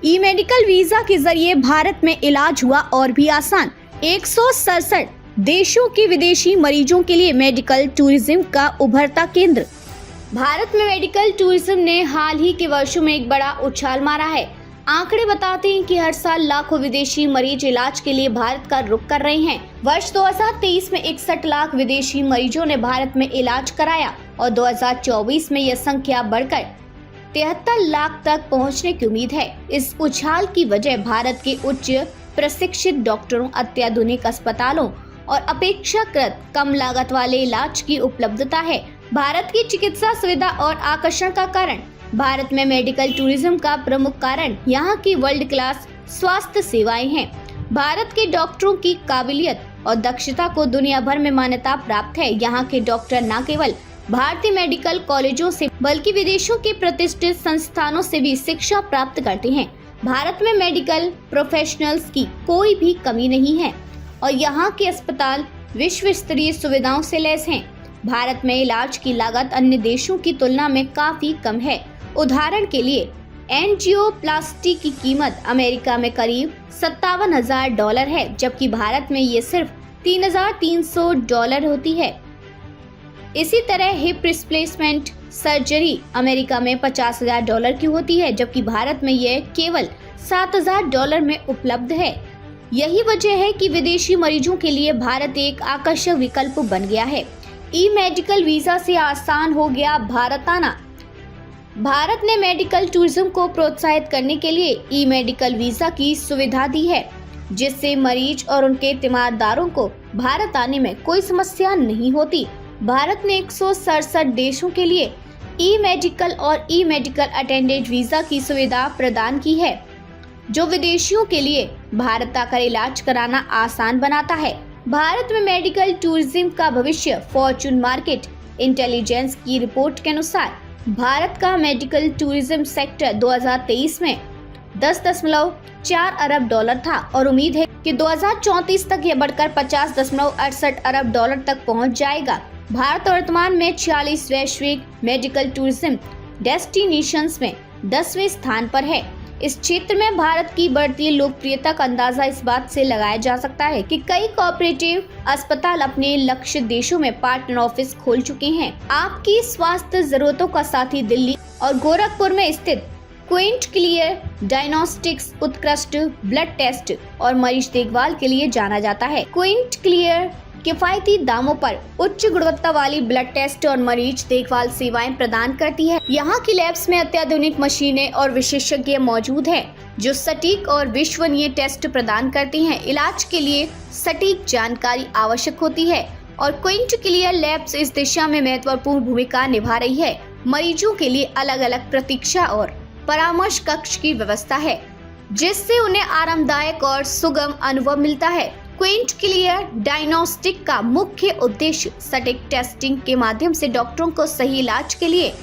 ई medical visa के जरिए भारत में इलाज हुआ और भी आसान। 167 देशों के विदेशी मरीजों के लिए मेडिकल टूरिज्म का उभरता केंद्र। भारत में मेडिकल टूरिज्म ने हाल ही के वर्षों में एक बड़ा उछाल मारा है। आंकड़े बताते हैं कि हर साल लाखों विदेशी मरीज इलाज के लिए भारत का रुख कर रहे हैं। वर्ष 2023 में 61 लाख विदेशी मरीजों ने भारत में इलाज कराया और 2024 में यह संख्या बढ़कर 73 लाख तक पहुंचने की उम्मीद है। इस उछाल की वजह भारत के उच्च प्रशिक्षित डॉक्टरों, अत्याधुनिक अस्पतालों और अपेक्षाकृत कम लागत वाले इलाज की उपलब्धता है। भारत की चिकित्सा सुविधा और आकर्षण का कारण। भारत में मेडिकल टूरिज्म का प्रमुख कारण यहाँ की वर्ल्ड क्लास स्वास्थ्य सेवाएं हैं। भारत के डॉक्टरों की काबिलियत और दक्षता को दुनिया भर में मान्यता प्राप्त है। यहाँ के डॉक्टर न केवल भारतीय मेडिकल कॉलेजों से बल्कि विदेशों के प्रतिष्ठित संस्थानों से भी शिक्षा प्राप्त करते हैं। भारत में मेडिकल प्रोफेशनल्स की कोई भी कमी नहीं है और यहाँ के अस्पताल विश्व स्तरीय सुविधाओं से लैस हैं। भारत में इलाज की लागत अन्य देशों की तुलना में काफी कम है। उदाहरण के लिए एंजियोप्लास्टी की कीमत अमेरिका में करीब $57,000 है, जबकि भारत में ये सिर्फ $3,300 होती है। इसी तरह हिप रिप्लेसमेंट सर्जरी अमेरिका में $50,000 की होती है, जबकि भारत में यह केवल $7,000 में उपलब्ध है। यही वजह है कि विदेशी मरीजों के लिए भारत एक आकर्षक विकल्प बन गया है। ई मेडिकल वीजा से आसान हो गया भारत आना। भारत ने मेडिकल टूरिज्म को प्रोत्साहित करने के लिए ई मेडिकल वीजा की सुविधा दी है, जिससे मरीज और उनके तीमारदारों को भारत आने में कोई समस्या नहीं होती। भारत ने 167 देशों के लिए ई मेडिकल और ई मेडिकल अटेंडेंट वीजा की सुविधा प्रदान की है, जो विदेशियों के लिए भारत आकर इलाज कराना आसान बनाता है। भारत में मेडिकल टूरिज्म का भविष्य। फॉर्च्यून मार्केट इंटेलिजेंस की रिपोर्ट के अनुसार भारत का मेडिकल टूरिज्म सेक्टर 2023 में $10.4 अरब था और उम्मीद है कि 2034 तक यह बढ़कर $50.68 अरब तक पहुंच जाएगा। भारत वर्तमान में 46 वैश्विक मेडिकल टूरिज्म डेस्टिनेशंस में 10वें स्थान पर है। इस क्षेत्र में भारत की बढ़ती लोकप्रियता का अंदाजा इस बात से लगाया जा सकता है कि कई कोऑपरेटिव अस्पताल अपने लक्ष्य देशों में पार्टनर ऑफिस खोल चुके हैं। आपकी स्वास्थ्य जरूरतों का साथी दिल्ली और गोरखपुर में स्थित क्विंट क्लियर डायग्नोस्टिक्स उत्कृष्ट ब्लड टेस्ट और मरीज देखभाल के लिए जाना जाता है। क्विंट क्लियर किफायती दामों पर उच्च गुणवत्ता वाली ब्लड टेस्ट और मरीज देखभाल सेवाएं प्रदान करती है। यहाँ की लैब्स में अत्याधुनिक मशीनें और विशेषज्ञ मौजूद हैं, जो सटीक और विश्वसनीय टेस्ट प्रदान करती हैं। इलाज के लिए सटीक जानकारी आवश्यक होती है और क्विंट क्लियर लैब्स इस दिशा में महत्वपूर्ण भूमिका निभा रही है। मरीजों के लिए अलग अलग प्रतीक्षा और परामर्श कक्ष की व्यवस्था है, जिससे उन्हें आरामदायक और सुगम अनुभव मिलता है। क्विंट क्लियर डायग्नोस्टिक का मुख्य उद्देश्य सटीक टेस्टिंग के माध्यम से डॉक्टरों को सही इलाज के लिए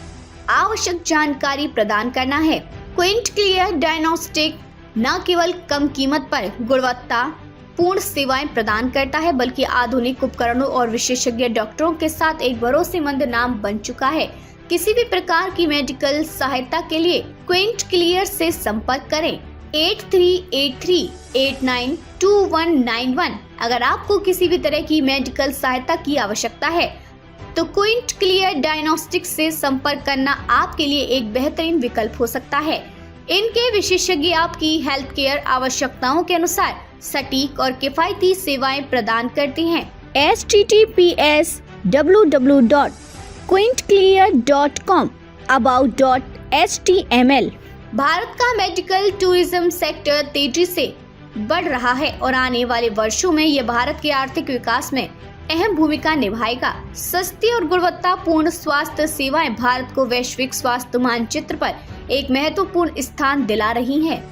आवश्यक जानकारी प्रदान करना है। क्विंट क्लियर डायग्नोस्टिक न केवल कम कीमत पर गुणवत्ता पूर्ण सेवाएं प्रदान करता है, बल्कि आधुनिक उपकरणों और विशेषज्ञ डॉक्टरों के साथ एक भरोसेमंद नाम बन चुका है। किसी भी प्रकार की मेडिकल सहायता के लिए क्विंट क्लियर से संपर्क करें 8383892191। अगर आपको किसी भी तरह की मेडिकल सहायता की आवश्यकता है तो क्विंट क्लियर डायग्नोस्टिक्स से संपर्क करना आपके लिए एक बेहतरीन विकल्प हो सकता है। इनके विशेषज्ञ आपकी हेल्थ केयर आवश्यकताओं के अनुसार सटीक और किफायती सेवाएं प्रदान करते हैं। https://www.quintclear.com about.html। भारत का मेडिकल टूरिज्म सेक्टर तेजी से बढ़ रहा है और आने वाले वर्षों में यह भारत के आर्थिक विकास में अहम भूमिका निभाएगा। सस्ती और गुणवत्तापूर्ण स्वास्थ्य सेवाएं भारत को वैश्विक स्वास्थ्य मानचित्र पर एक महत्वपूर्ण स्थान दिला रही हैं।